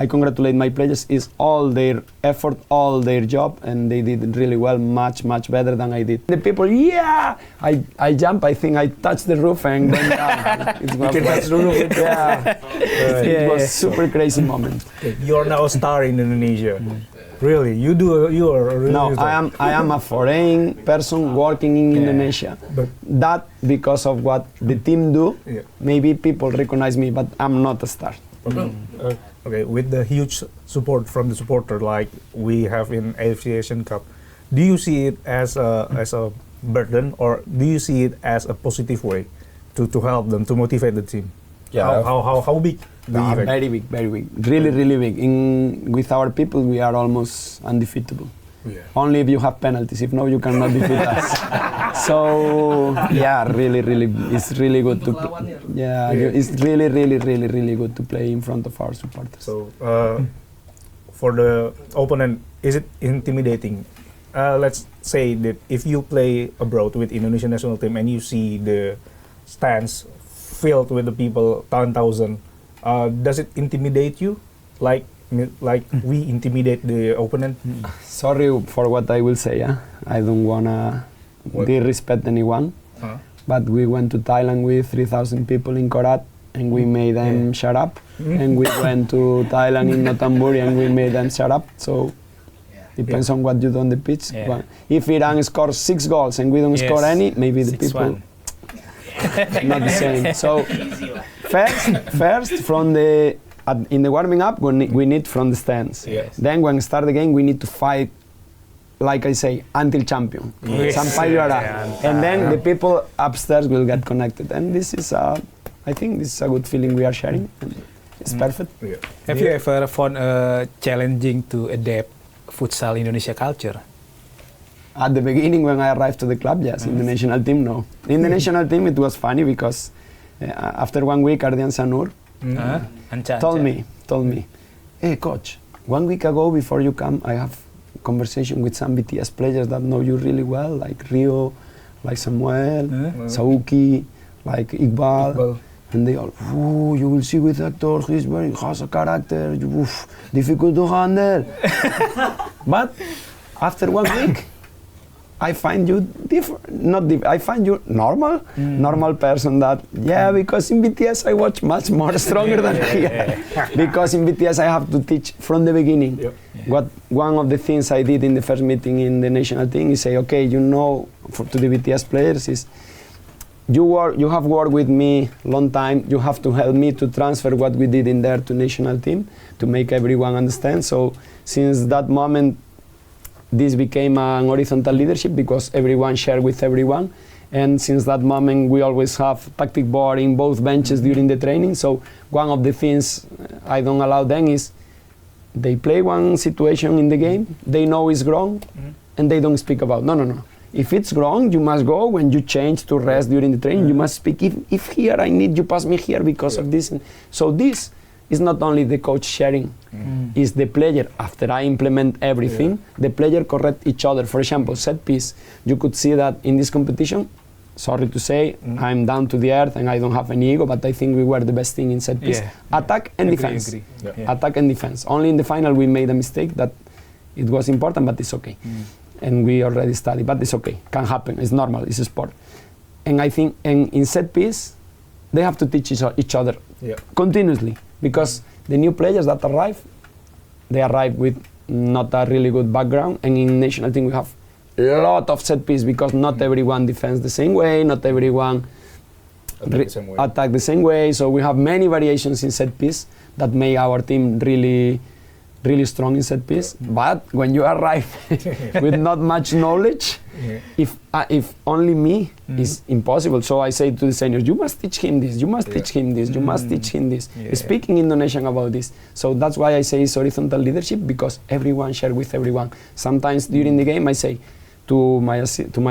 I congratulate my players. It's all their effort, all their job, and they did really well, much better than I did. The people, yeah, I jump. I think I touched the roof and went down. It was super crazy moment. You're now a star in Indonesia. Really, you are a really No, I am a foreign person working in Indonesia. But that because of what the team do, maybe people recognize me, but I'm not a star. Okay, with the huge support from the supporter like we have in AFC Asian Cup, do you see it as a burden, or do you see it as a positive way to help them, to motivate the team? Yeah. How big? Very big, really big. With our people, we are almost undefeatable. Yeah. Only if you have penalties. If no, you cannot defeat us. So yeah, really, it's really good to. It's really good to play in front of our supporters. So for the opponent, is it intimidating? Let's say that if you play abroad with Indonesian national team and you see the stands filled with the people, 10,000, does it intimidate you? Like we intimidate the opponent? Sorry for what I will say. I don't wanna disrespect anyone. But we went to Thailand with 3,000 people in Korat, and we made them shut up. And we went to Thailand in Nothamburi, and we made them shut up. So depends on what you do on the pitch. But if Iran scores 6 goals and we don't score any, maybe the people not the same. So first from the in the warming up, we need from the stands. Yes. Then when we start the game, we need to fight, like I say, until champion. And then the people upstairs will get connected. And this is, I think this is a good feeling we are sharing. It's perfect. Yeah. Have you ever found challenging to adapt futsal Indonesia culture? At the beginning, when I arrived to the club, yes. In the national team, no. In the national team, it was funny because after 1 week, Ardian Sanur told me, hey coach, 1 week ago before you come, I have conversation with some BTS players that know you really well, like Rio, like Samuel, Sauki, like Iqbal. And they all, you will see with Hector, he has a character, difficult to handle. But after 1 week, I find you different, I find you normal person that, because in BTS I watch much more stronger than here. Because in BTS I have to teach from the beginning. What one of the things I did in the first meeting in the national team is say, okay, to the BTS players is, you have worked with me long time, you have to help me to transfer what we did in there to national team, to make everyone understand. So since that moment, this became an horizontal leadership because everyone shared with everyone. And since that moment, we always have tactic board in both benches during the training. So one of the things I don't allow them is they play one situation in the game, they know it's wrong, and they don't speak about, no. If it's wrong, you must go. When you change to rest during the training, you must speak. If here I need you pass me here because of this. So this is not only the coach sharing, is the player, after I implement everything, the player correct each other. For example, set piece, you could see that in this competition, sorry to say, I'm down to the earth and I don't have any ego, but I think we were the best thing in set piece. Attack and defense. Attack and defense. Only in the final we made a mistake that it was important, but it's okay. And we already studied, but it's okay, can happen, it's normal, it's a sport. And I think in set piece, they have to teach each other continuously, because the new players that arrive, they arrive with not a really good background, and in national team we have a lot of set piece because not everyone defends the same way, not everyone attack the same way, so we have many variations in set piece that make our team really strong in set piece. But when you arrive with not much knowledge, if only me, is impossible. So I say to the seniors, you must teach him this, you must teach him this, you must teach him this. Speaking Indonesian about this. So that's why I say it's horizontal leadership, because everyone share with everyone. Sometimes during the game I say to my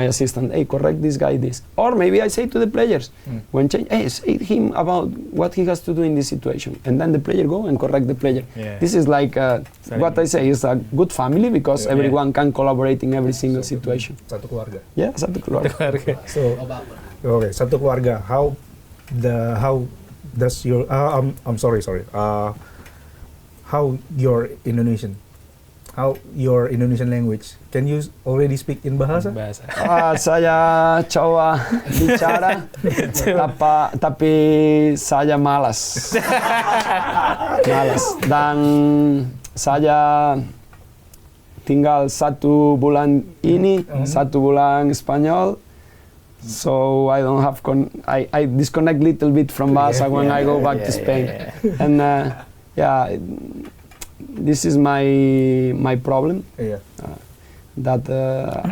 assistant, hey, correct this guy this. Or maybe I say to the players, when change, hey, say him about what he has to do in this situation. And then the player go and correct the player. This is like, what I say is a good family, because everyone can collaborate in every single situation. Satu keluarga. Yeah, satu keluarga. So, okay, satu keluarga. How does your, I'm sorry. how your Indonesian language. Can you already speak in bahasa? Saya coba bicara, tapi saya malas. Dan saya tinggal 1 bulan ini, 1 bulan Spanyol. So I don't have I disconnect little bit from bahasa when I go back to Spain. And this is my problem. That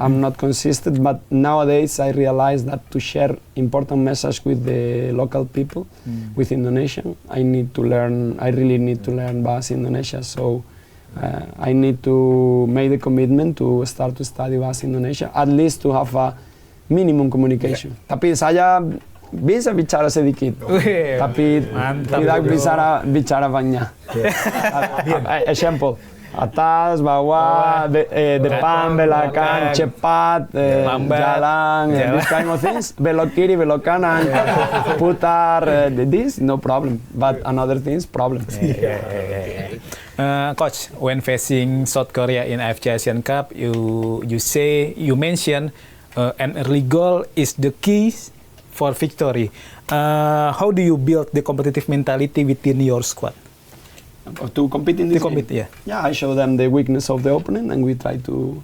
I'm not consistent, but nowadays I realize that to share important message with the local people, with Indonesian, I really need to learn Bahasa Indonesia. So I need to make the commitment to start to study Bahasa Indonesia, at least to have a minimum communication. Tapi saya bisa bicara sedikit, tapi tidak bisa bicara banyak. Example, atas, bawah, depan, belakang, cepat, jalan, these kind of things. Belok kiri, belok kanan, putar, this no problem. But another things problem. Coach, when facing South Korea in AFC Asian Cup, you mentioned an early goal is the key for victory. How do you build the competitive mentality within your squad? To compete in this game? Yeah. Yeah, I show them the weakness of the opponent, and we try to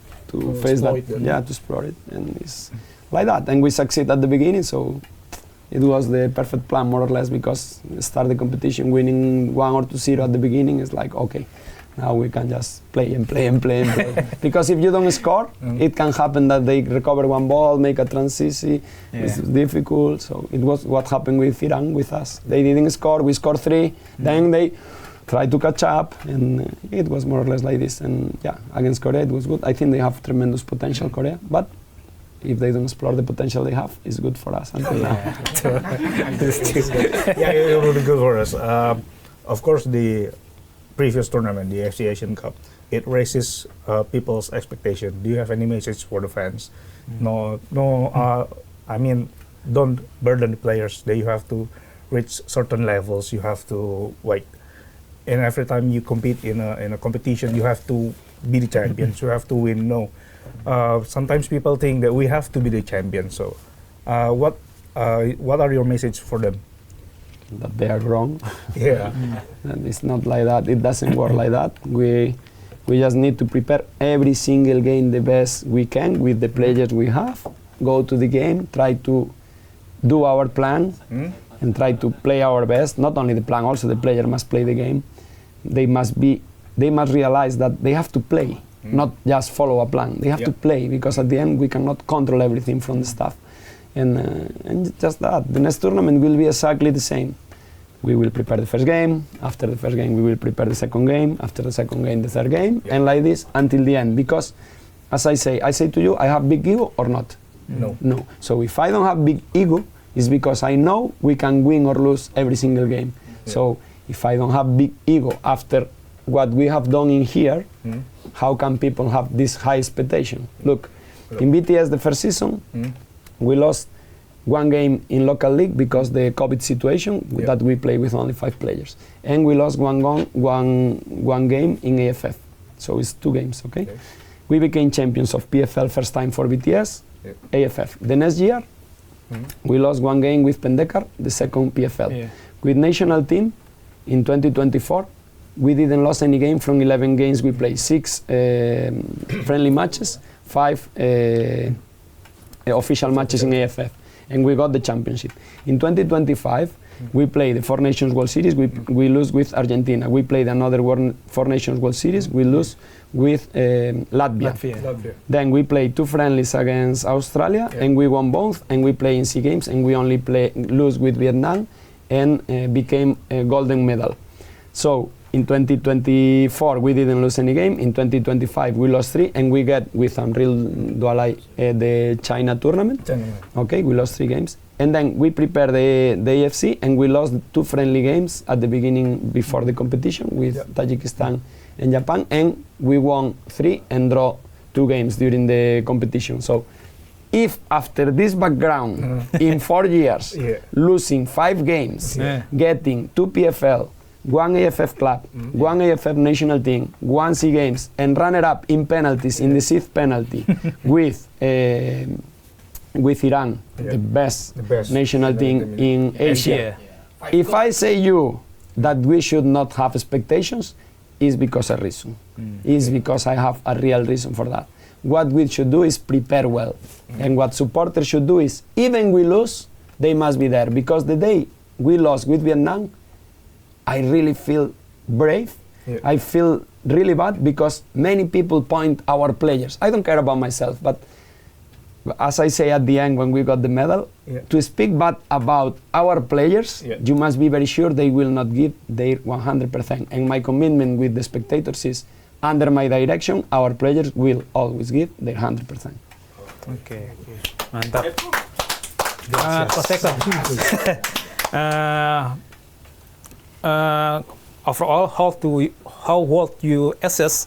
face that. Yeah, to explore it, and it's like that. And we succeed at the beginning, so it was the perfect plan, more or less, because start the competition winning 1 or 2-0 at the beginning is like, okay, now we can just play and play and play and play. Because if you don't score, it can happen that they recover one ball, make a transition. It's difficult. So it was what happened with Iran, with us. They didn't score, we scored 3, then they tried to catch up, and it was more or less like this. And yeah, against Korea it was good. I think they have tremendous potential, Korea, but if they don't explore the potential they have, it's good for us until now. It will be good for us. Of course, the previous tournament, the AFC Asian Cup, it raises people's expectation. Do you have any message for the fans? I mean, don't burden the players. That you have to reach certain levels. You have to and every time you compete in a competition, you have to be the champions. You have to win. No, sometimes people think that we have to be the champion. So, what are your message for them? That they are wrong. And it's not like that. It doesn't work like that. We just need to prepare every single game the best we can with the players we have. Go to the game, try to do our plan, and try to play our best. Not only the plan, also the player must play the game. They must realize that they have to play, not just follow a plan. They have to play, because at the end we cannot control everything from the staff. And just that. The next tournament will be exactly the same. We will prepare the first game. After the first game, we will prepare the second game. After the second game, the third game, and like this until the end. Because, as I say to you, I have big ego or not? No. So if I don't have big ego, it's because I know we can win or lose every single game. So if I don't have big ego after what we have done in here, how can people have this high expectation? Look, in BTS the first season, we lost 1 game in local league because the COVID situation that we play with only 5 players, and we lost one game in AFF. So it's 2 games. Okay, we became champions of PFL first time for BTS, AFF. The next year, we lost 1 game with Pendekar, the second PFL. With national team in 2024, we didn't lose any game from 11 games we played. 6 friendly matches, 5 official matches in AFF, and we got the championship. In 2025, we played the 4 Nations World Series, we lose with Argentina. We played another 4 Nations World Series, we lose with Latvia. Then we played 2 friendlies against Australia, and we won both, and we play in SEA Games, and we only lose with Vietnam, and became a golden medal. So in 2024 we didn't lose any game. In 2025 we lost 3, and we get with Unreal Dualai the China tournament. Okay, we lost 3 games, and then we prepared the AFC, and we lost 2 friendly games at the beginning before the competition with Tajikistan and Japan, and we won 3 and draw 2 games during the competition. So if after this background in 4 years losing 5 games, getting 2 PFL, one AFF club, one AFF national team, one SEA Games, and runner-up in penalties in the 6th penalty with Iran, the best national team in Asia. If I say you that we should not have expectations, is because a reason. Is because I have a real reason for that. What we should do is prepare well. And what supporters should do is, even we lose, they must be there. Because the day we lost with Vietnam, I really feel brave. I feel really bad because many people point our players. I don't care about myself, but as I say at the end when we got the medal, to speak bad about our players, you must be very sure they will not give their 100%. And my commitment with the spectators is, under my direction, our players will always give their 100%. Okay, mantap. Coach Hector. Overall, how would you assess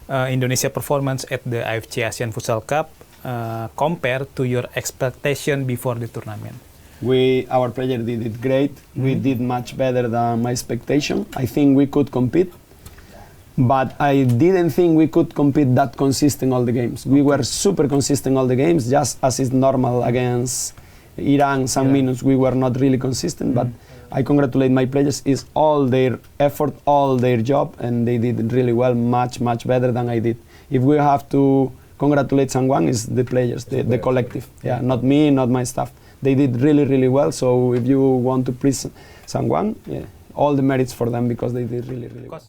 Indonesia performance at the AFC Asian Futsal Cup compared to your expectation before the tournament? Our players did it great. We did much better than my expectation. I think we could compete, but I didn't think we could compete that consistent all the games. We were super consistent all the games, just as is normal against Iran. Some minutes we were not really consistent, but I congratulate my players. It's all their effort, all their job, and they did really well, much better than I did. If we have to congratulate someone, is the players, the collective. Not me, not my staff. They did really well. So if you want to praise someone, all the merits for them because they did really well.